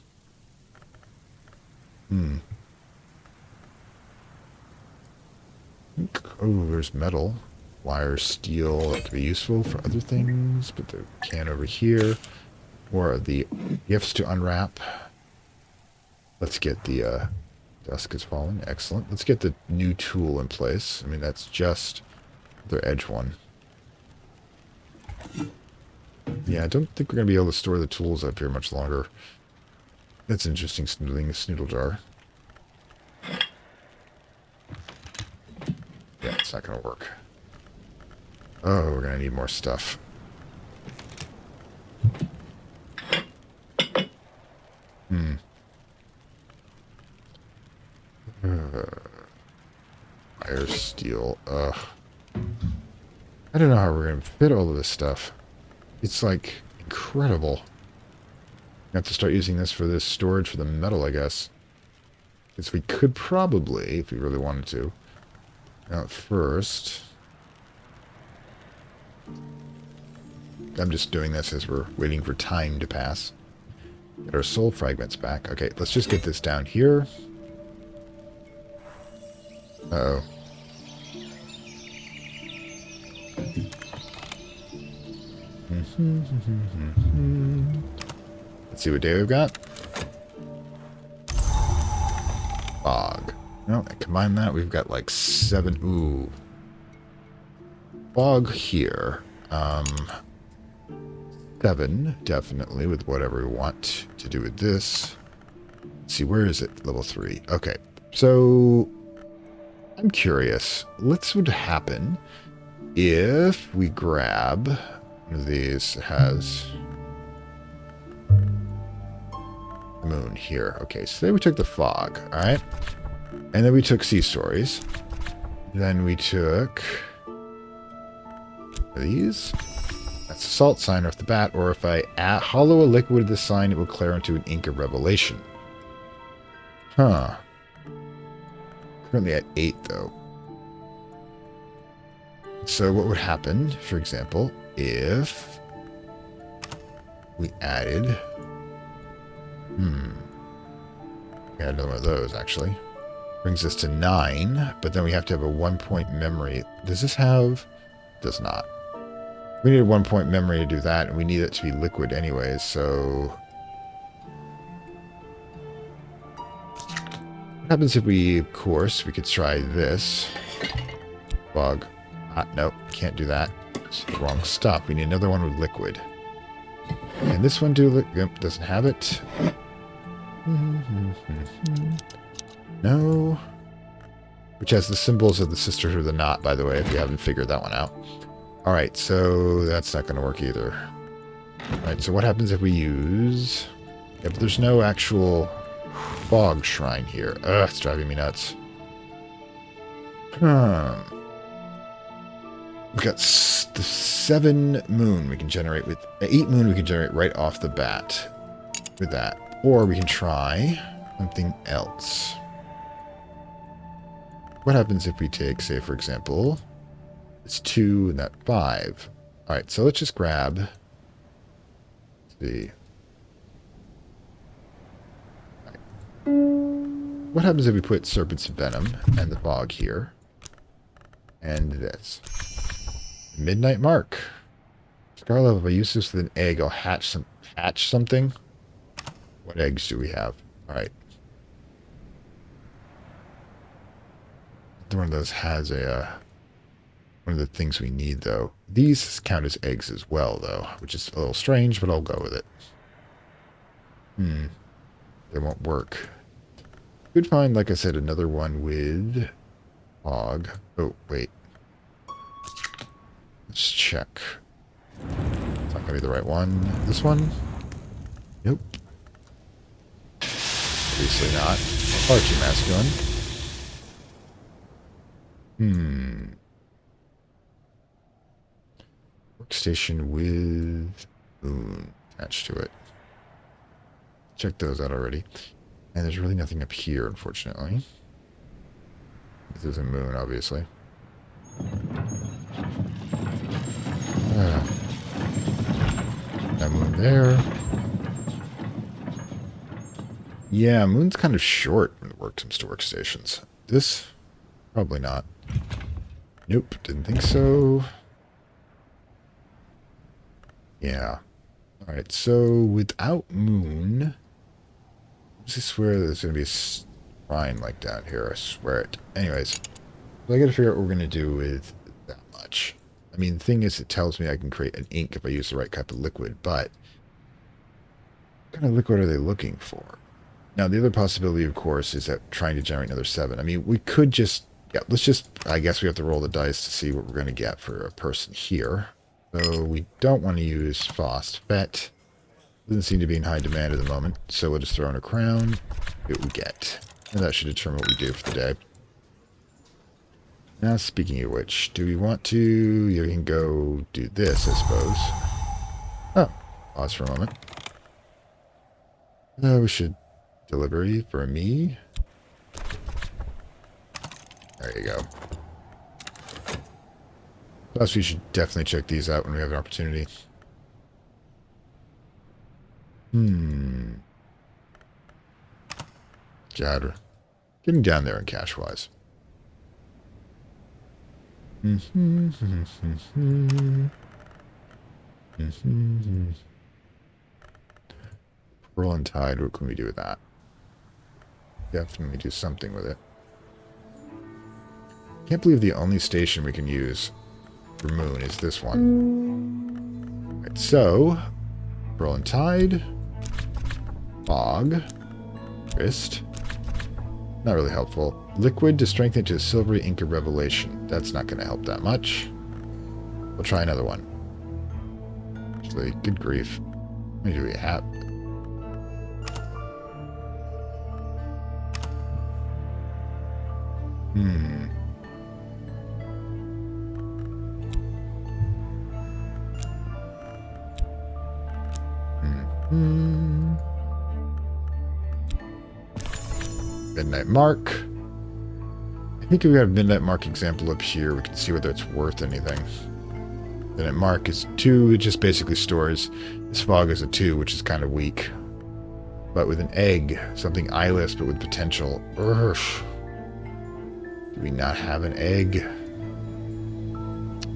Oh, there's metal. Wire, steel, that could be useful for other things. Put the can over here. Or the gifts to unwrap. Let's get the dusk is falling. Excellent. Let's get the new tool in place. I mean, that's just the edge one. Yeah, I don't think we're going to be able to store the tools up here much longer. That's interesting, snoodling the snoodle jar. Yeah, it's not going to work. Oh, we're going to need more stuff. Iron steel. Ugh. I don't know how we're going to fit all of this stuff. It's like incredible. We have to start using this for this storage for the metal, I guess. Because we could probably, if we really wanted to. Now, first, I'm just doing this as we're waiting for time to pass. Get our soul fragments back. Okay, let's just get this down here. Uh-oh. Let's see what day we've got. Fog. No, combine that, we've got like 7. Ooh. Fog here. 7, definitely, with whatever we want to do with this. Let's see, where is it? Level 3. Okay, so I'm curious. What would happen if we grab one of these that has the moon here? Okay, so then we took the fog, all right? And then we took sea stories. Then we took these. That's a salt sign off the bat, or if I hollow a liquid of this sign, it will clear into an ink of revelation. Huh. Currently at 8, though. So what would happen, for example, if we added... We had another one of those, actually. Brings us to 9, but then we have to have a 1-point memory. Does this have... Does not. We need a 1-point memory to do that, and we need it to be liquid anyways, so... What happens if we, of course, we could try this. Bug. Nope, can't do that. It's the wrong stuff. We need another one with liquid. Can this one do Yep, doesn't have it. No. Which has the symbols of the Sisterhood of the Knot, by the way, if you haven't figured that one out. Alright, so that's not going to work either. Alright, so what happens if we use... Yeah, but there's no actual fog shrine here. Ugh, it's driving me nuts. We've got the 7 moon we can generate with... 8 moon we can generate right off the bat with that. Or we can try something else. What happens if we take, say, for example, it's 2 and that 5. Alright, so let's just grab... Let's see. What happens if we put Serpent's Venom and the fog here? And this. Midnight Mark. Scarlet, if I use this with an egg, I'll hatch something. What eggs do we have? Alright. One of those has a one of the things we need, though. These count as eggs as well, though, which is a little strange, but I'll go with it. They won't work. Could find, like I said, another one with fog. Oh, wait. Let's check. It's not going to be the right one. This one? Nope. Obviously not. Far too masculine. Workstation with moon attached to it. Check those out already. And there's really nothing up here, unfortunately. This is a moon, obviously. That moon there. Yeah, moon's kind of short when it works in workstations. This? Probably not. Nope, didn't think so. Yeah. Alright, so without moon... I swear there's going to be a shrine like down here. I swear it. Anyways, so I got to figure out what we're going to do with that much. I mean, the thing is, it tells me I can create an ink if I use the right type of liquid, but what kind of liquid are they looking for? Now, the other possibility, of course, is that trying to generate another 7. I mean, we could just... Yeah, let's just... I guess we have to roll the dice to see what we're going to get for a person here. So we don't want to use phosphet. Doesn't seem to be in high demand at the moment, so we'll just throw in a crown, see what we get. And that should determine what we do for the day. Now, speaking of which, do we want to... You can go do this, I suppose. Oh, pause for a moment. We should... Delivery for me. There you go. Plus, we should definitely check these out when we have an opportunity. God, getting down there in cash-wise. Pearl and Tide, what can we do with that? Definitely do something with it. Can't believe the only station we can use for moon is this one. Right, so, Pearl and Tide, fog, wrist. Not really helpful. Liquid to strengthen to a silvery ink of revelation. That's not going to help that much. We'll try another one. Actually, good grief. What do we have? Midnight Mark. I think if we have a Midnight Mark example up here, we can see whether it's worth anything. Midnight Mark is 2. It just basically stores. This fog is a 2, which is kind of weak. But with an egg, something eyeless but with potential. Urgh. Do we not have an egg?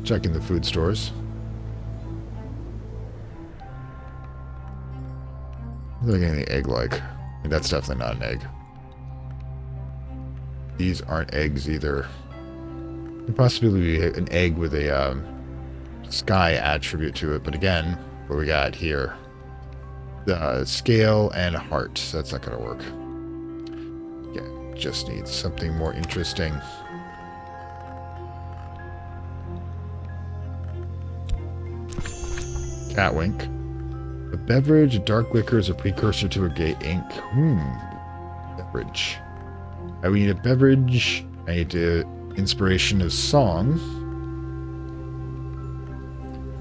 Checking the food stores. What are they getting the egg like? I mean, that's definitely not an egg. These aren't eggs either. Could possibly be an egg with a sky attribute to it, but again, what we got here? The scale and a heart. So that's not going to work. Yeah, just needs something more interesting. Catwink. A beverage, a dark liquor is a precursor to a gay ink. Beverage. We need a beverage. I need inspiration of song.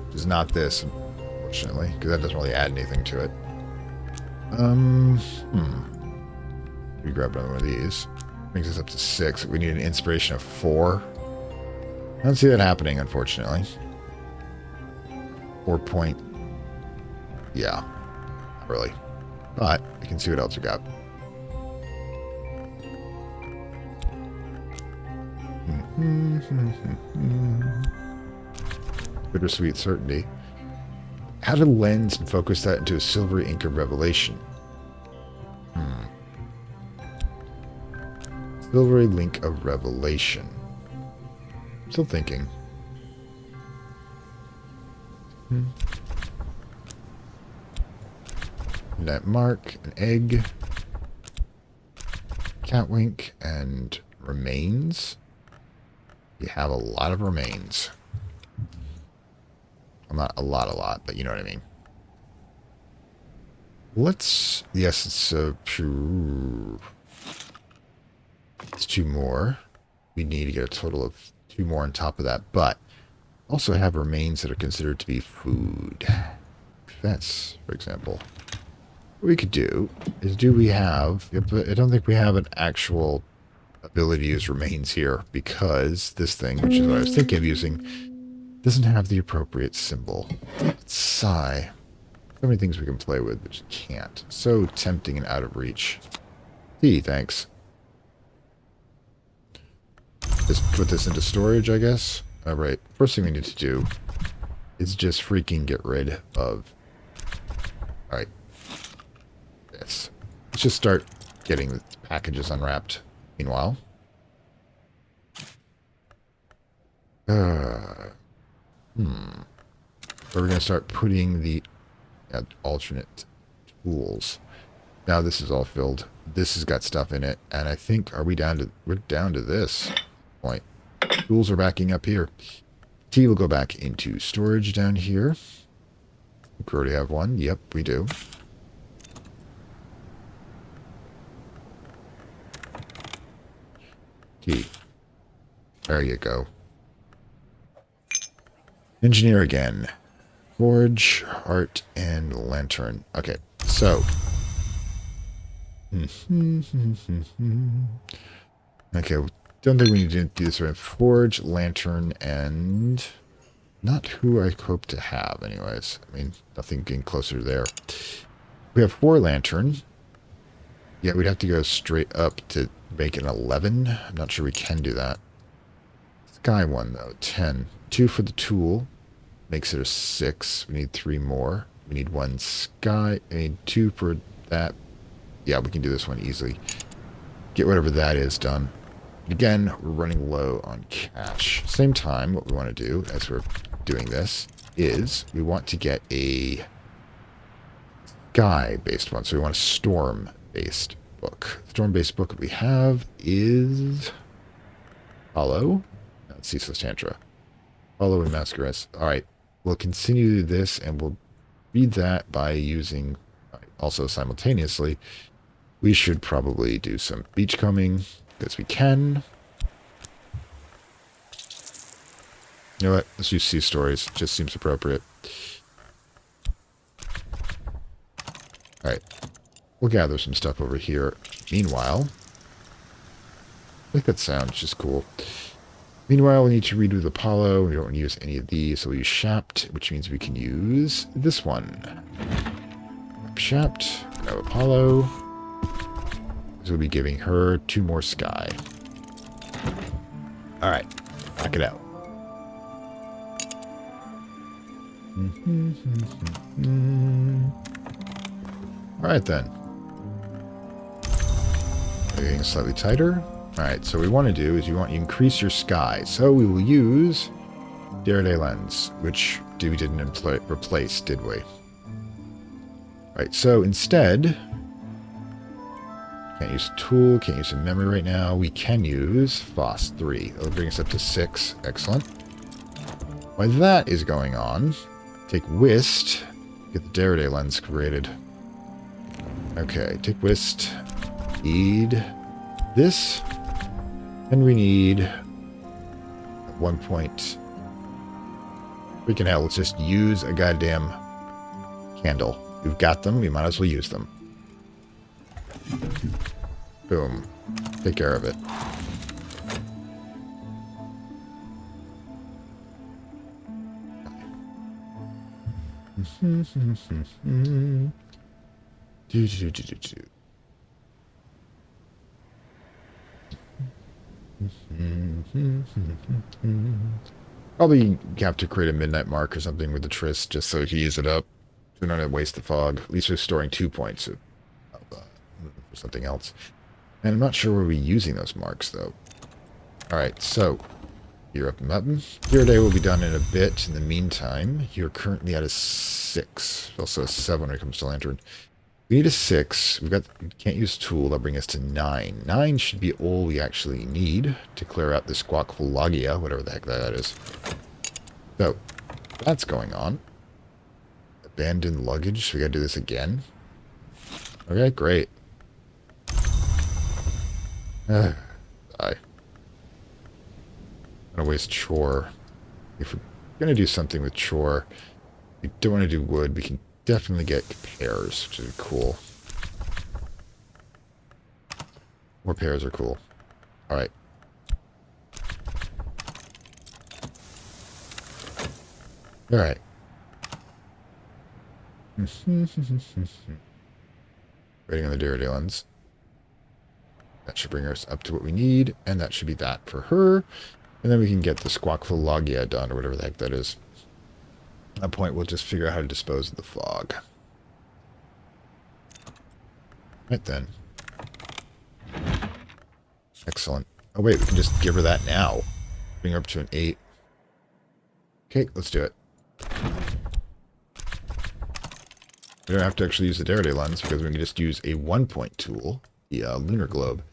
Which is not this, unfortunately, because that doesn't really add anything to it. We grab another one of these. Brings us up to 6. We need an inspiration of 4. I don't see that happening, unfortunately. 4 point. Yeah, not really. But we can see what else we got. Bittersweet certainty. Add a lens and focus that into a silvery ink of revelation. Silvery link of revelation. Still thinking. That mark, an egg, catwink, and remains. We have a lot of remains. Well, not a lot, but you know what I mean. Let's... Yes, it's it's 2 more. We need to get a total of 2 more on top of that, but also have remains that are considered to be food. Fence, for example. What we could do is we have... I don't think we have an actual ability to use remains here because this thing, which is what I was thinking of using, doesn't have the appropriate symbol. Sigh. So many things we can play with, but you can't. So tempting and out of reach. Thanks. Just put this into storage, I guess. Alright, first thing we need to do is just freaking get rid of... Alright. This. Let's just start getting the packages unwrapped. Meanwhile. So we're going to start putting the alternate tools. Now this is all filled. This has got stuff in it, and I think we're down to this point. Tools are backing up here. T will go back into storage down here. We already have one. Yep, we do. T. There you go. Engineer again. Forge, art, and lantern. Okay, so. Okay, don't think we need to do this right. Forge, lantern, and not who I hope to have, anyways. I mean, nothing getting closer there. We have 4 lantern. Yeah, we'd have to go straight up to make an 11. I'm not sure we can do that. Sky one, though, 10. 2 for the tool. Makes it a 6. We need 3 more. We need 1 sky. I need 2 for that. Yeah, we can do this one easily. Get whatever that is done. Again, we're running low on cash. Same time, what we want to do as we're doing this is we want to get a sky-based one. So we want a storm-based book. The storm-based book we have is Hollow. No, it's Ceaseless Tantra. Hollow and Masquerades. All right, we'll continue this and we'll read that by using also simultaneously. We should probably do some beachcombing because we can. You know what? Let's use sea stories. It just seems appropriate. All right. We'll gather some stuff over here. Meanwhile, I think that sounds just cool. Meanwhile, we need to read with Apollo. We don't want to use any of these, so we use Shapt, which means we can use this one. Shapt, no Apollo. So we'll be giving her 2 more sky. All right, knock it out. All right, then. Getting slightly tighter. All right, so what we want to do is you want to increase your sky. So we will use derived lens, which we didn't replace, did we? All right, so instead, can't use tool, can't use a memory right now. We can use FOSS 3. That'll bring us up to 6. Excellent. While that is going on, take Whist, get the derived lens created. Okay, take Whist, need this, and we need 1 point. Freaking hell, let's just use a goddamn candle. We've got them, we might as well use them. Boom. Take care of it. Probably have to create a midnight mark or something with the Tris just so we can use it up. We don't have to waste the fog. At least we're storing 2 points of something else. And I'm not sure where we're using those marks, though. Alright, so you're up and button. Your day will be done in a bit. In the meantime, you're currently at a 6. Also a 7 when it comes to lantern. We need a 6. We can't use tool. That'll bring us to 9. 9 should be all we actually need to clear out this squawk lagia, whatever the heck that is. So, that's going on. Abandoned luggage. So we gotta do this again. Okay, great. I'm gonna waste chore. Gonna do something with chore. We don't want to do wood. We can definitely get pears, which is cool. More pears are cool. All right. All right. Waiting on the derived. That should bring us up to what we need, and that should be that for her. And then we can get the squawk for lagia done, or whatever the heck that is. At that point, we'll just figure out how to dispose of the fog. Right then. Excellent. Oh wait, we can just give her that now. Bring her up to an 8. Okay, let's do it. We don't have to actually use the Faraday lens because we can just use a 1-point tool, the lunar globe.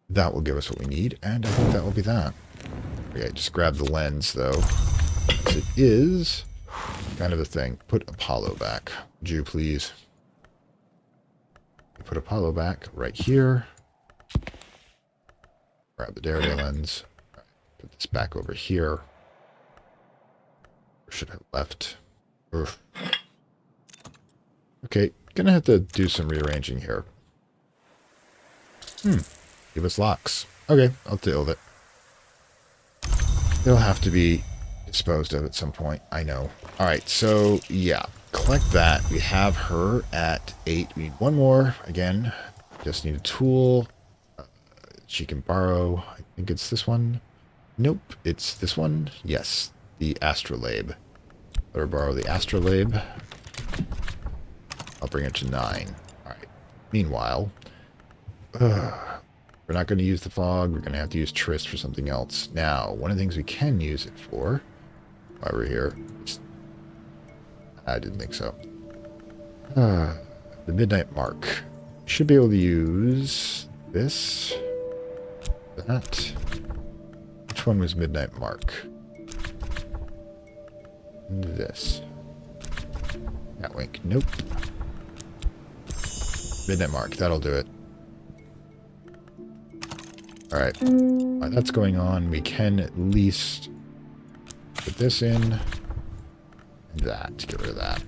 That will give us what we need, and I think that will be that. Okay, just grab the lens though. As it is kind of a thing. Put Apollo back. Would you please? Put Apollo back right here. Grab the Faraday lens. Right, put this back over here. Or should I have left? Oof. Okay, gonna have to do some rearranging here. Give us locks. Okay, I'll deal with it. It'll have to be disposed of at some point. I know. Alright, so yeah. Collect that. We have her at 8. We need one more. Again, just need a tool. She can borrow. I think it's this one. Nope, it's this one. Yes, the astrolabe. Let her borrow the astrolabe. I'll bring it to 9. Alright. Meanwhile, we're not going to use the fog. We're going to have to use Trist for something else. Now, one of the things we can use it for, while we're here, I didn't think so. The midnight mark. Should be able to use this, that. Which one was midnight mark? And this. That wink. Nope. Midnight mark. That'll do it. Alright. While that's going on, we can at least put this in. And that. Get rid of that.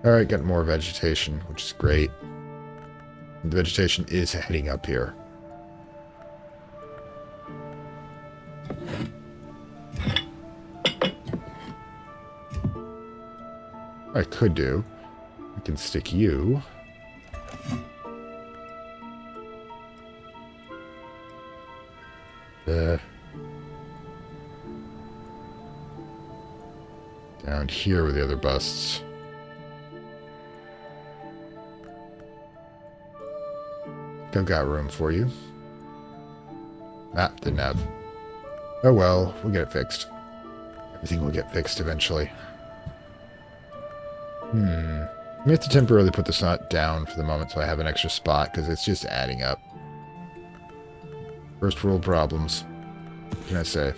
Alright, got more vegetation, which is great. The vegetation is heading up here. I could do. I can stick you. Down here with the other busts. I've got room for you. Ah, didn't have. Oh well, we'll get it fixed. Everything will get fixed eventually. We have to temporarily put this knot down for the moment so I have an extra spot, because it's just adding up. First world problems. What can I say?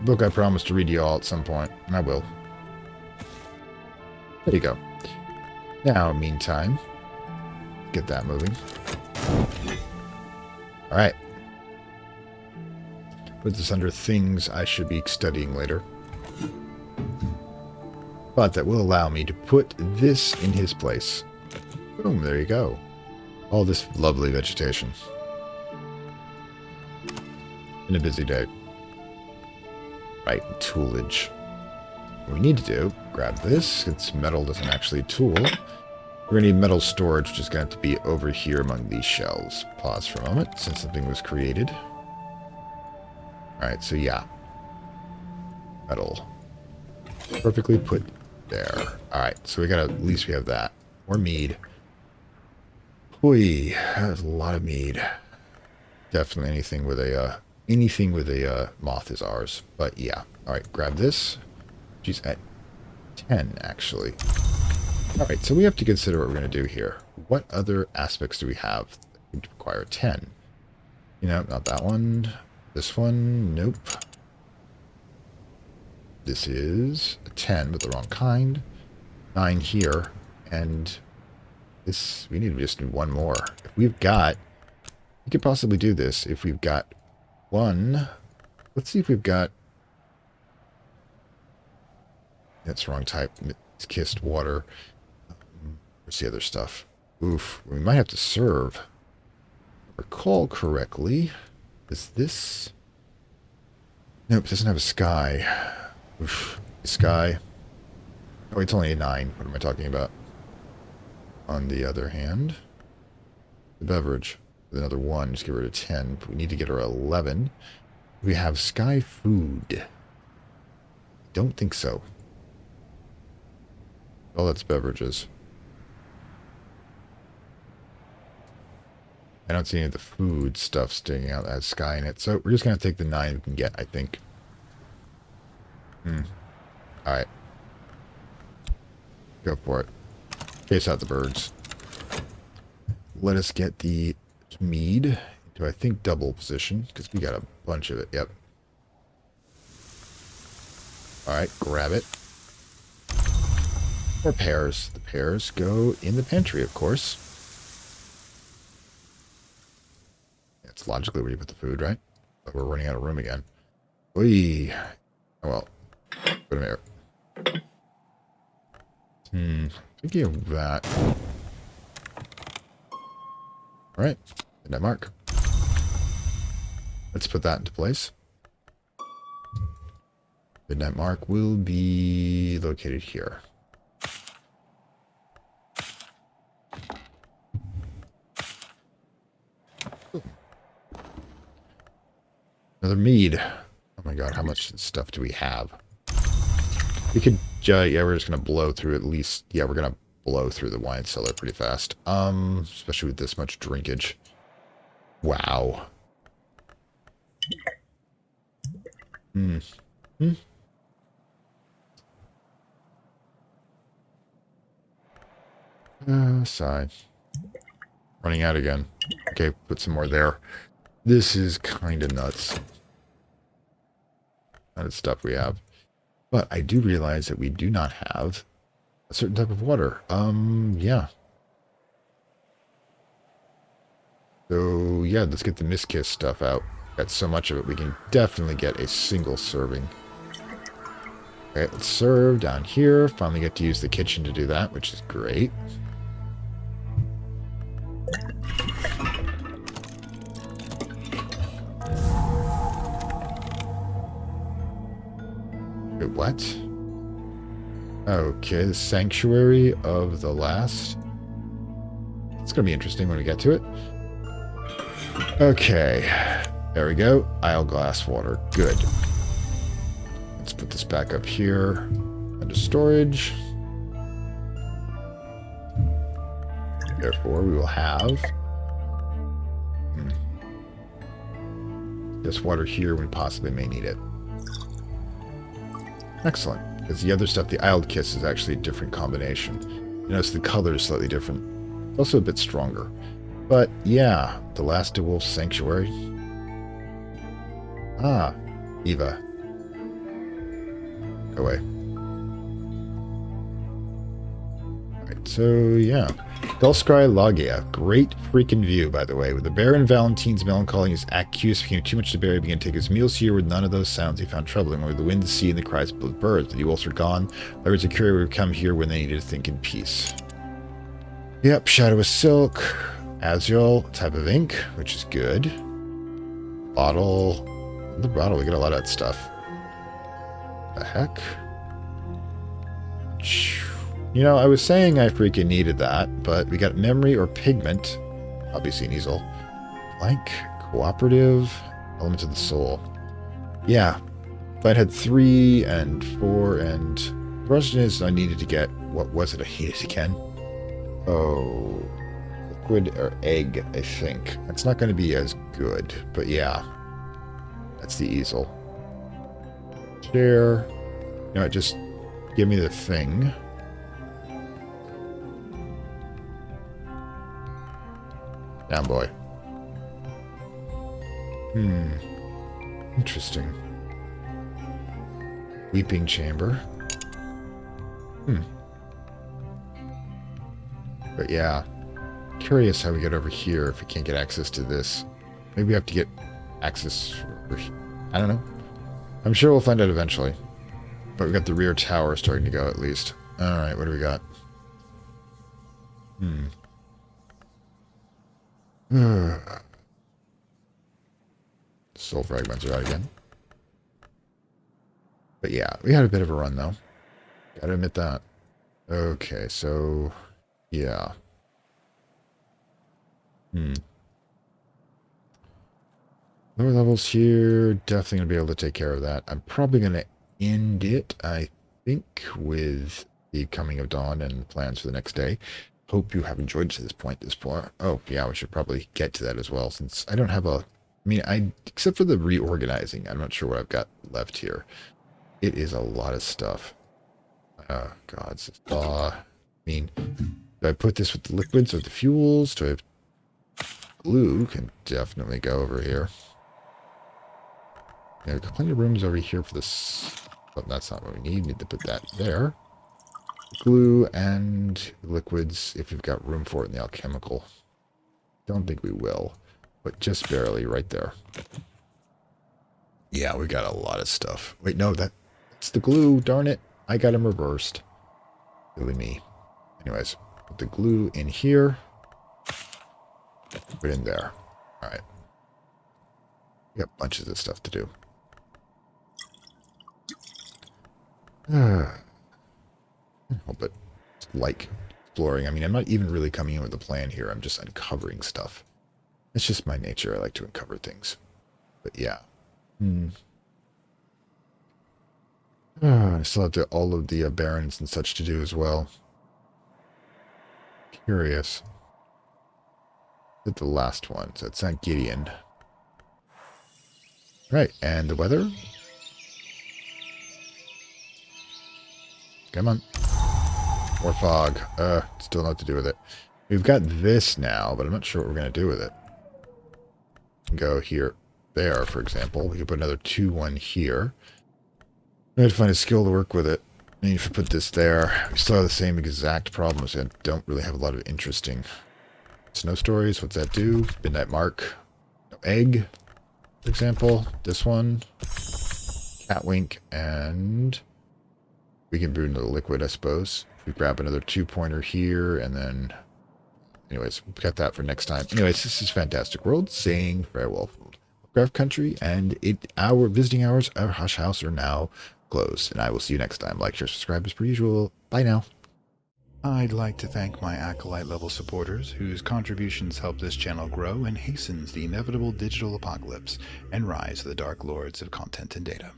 Book I promised to read you all at some point, and I will. There you go. Now, meantime, get that moving. Alright. Put this under things I should be studying later. But that will allow me to put this in his place. Boom, there you go. All this lovely vegetation. Been a busy day. Right, toolage. What we need to do, grab this, since metal doesn't actually tool. We're going to need metal storage, which is going to have to be over here among these shelves. Pause for a moment, since something was created. Alright, so yeah. Metal. Perfectly put there. Alright, so we got at least we have that. More mead. Boy, that's a lot of mead. Definitely anything with a moth is ours. But yeah. Alright, grab this. She's at 10 actually. Alright, so we have to consider what we're going to do here. What other aspects do we have that require 10? You know, not that one. This one, nope. This is a 10, but the wrong kind. 9 here, and this, we need to just do one more. if we've got, we could possibly do this if we've got one. Let's see if we've got, that's the wrong type. It's kissed water. Where's the other stuff? Oof, we might have to serve. If I recall correctly, is this? Nope, it doesn't have a sky. Oof, sky. Oh, it's only a 9. What am I talking about? On the other hand, the beverage. With another 1, just get rid of 10. But we need to get her 11. We have sky food. Don't think so. Oh, that's beverages. I don't see any of the food stuff sticking out that has sky in it. So we're just going to take the 9 we can get, I think. Alright. Go for it. Chase out the birds. Let us get the mead into, I think, double position, because we got a bunch of it. Yep. Alright, grab it. Or pears. The pears go in the pantry, of course. It's logically where you put the food, right? But we're running out of room again. Oy. Oh well. Put them here. Thinking of that. Alright. Midnight mark. Let's put that into place. Midnight mark will be located here. Another mead. Oh my god, how much stuff do we have? We could, yeah, we're just going to blow through at least, yeah, we're going to blow through the wine cellar pretty fast. Especially with this much drinkage. Wow. Sigh. Running out again. Okay, put some more there. This is kind of nuts. Not the stuff we have. But I do realize that we do not have a certain type of water. Yeah. So, yeah, let's get the Miskiss stuff out. Got so much of it, we can definitely get a single serving. Okay, let's serve down here. Finally get to use the kitchen to do that, which is great. Wait, what? Okay, the Sanctuary of the Last. It's going to be interesting when we get to it. Okay, there we go. Isle glass water. Good. Let's put this back up here under storage. Therefore, we will have this water here when we possibly may need it. Excellent. Because the other stuff, the Isle Kiss, is actually a different combination. You notice the color is slightly different. It's also a bit stronger. But, yeah, the Last DeWolf Sanctuary. Ah, Eva. Go away. Alright, so, yeah. Dulskry Lagia. Great freaking view, by the way. With the Baron Valentine's melancholy, his accused became too much to bear. He began to take his meals here with none of those sounds he found troubling, only the wind, the sea, and the cries of the birds. The wolves were gone. Lovers of Curie would come here when they needed to think in peace. Yep, Shadow of Silk. Azul, type of ink, which is good. Bottle. The bottle, we get a lot of that stuff. The heck? You know, I was saying I freaking needed that, but we got memory or pigment. Obviously an easel. Blank, cooperative, element of the soul. Yeah. If I had 3 and 4 and... The question is, I needed to get... What was it I needed again? Oh... Liquid or egg, I think. That's not going to be as good, but yeah. That's the easel. Share. You know what, just give me the thing. Down, boy. Interesting. Weeping chamber. But yeah. Curious how we get over here if we can't get access to this. Maybe we have to get access. I don't know. I'm sure we'll find out eventually. But we got the rear tower starting to go at least. Alright, what do we got? Soul fragments are out again. But yeah, we had a bit of a run though. Gotta admit that. Okay, so yeah. Lower levels here, definitely gonna be able to take care of that. I'm probably gonna end it, I think, with the coming of dawn and plans for the next day. Hope you have enjoyed to this point this far. Oh yeah, we should probably get to that as well, since I don't have a, except for the reorganizing, I'm not sure what I've got left here. It is a lot of stuff. Oh god, do I put this with the liquids or the fuels? Do I have glue? Can definitely go over here. Yeah, we've got plenty of rooms over here for this, but that's not what we need. Need to put that there. Glue and liquids if we've got room for it in the alchemical. Don't think we will, but just barely right there. Yeah, we got a lot of stuff. Wait, no, that's the glue. Darn it. I got them reversed. Really me. Anyways, put the glue in here. Put it in there. All right. We got bunches of stuff to do. But like exploring. I mean, I'm not even really coming in with a plan here. I'm just uncovering stuff. It's just my nature. I like to uncover things. But yeah. I still have all of the barons and such to do as well. Curious. Did the last one. So it's St. Gideon. Right, and the weather? Come on. More fog. Still not to do with it. We've got this now, but I'm not sure what we're going to do with it. Go here, there, for example. We could put another 2-1 here. I had to find a skill to work with it. And if you put this there, we still have the same exact problems. I don't really have a lot of interesting snow stories. What's that do? Midnight Mark. No egg, for example. This one. Catwink, and we can brew into the liquid, I suppose. We grab another 2-pointer here, and then... Anyways, we've got that for next time. Anyways, this is Fantastic World saying farewell from Lovecraft Country, and our visiting hours at Hush House are now closed. And I will see you next time. Like, share, subscribe as per usual. Bye now. I'd like to thank my Acolyte level supporters, whose contributions help this channel grow and hastens the inevitable digital apocalypse and rise of the Dark Lords of Content and Data.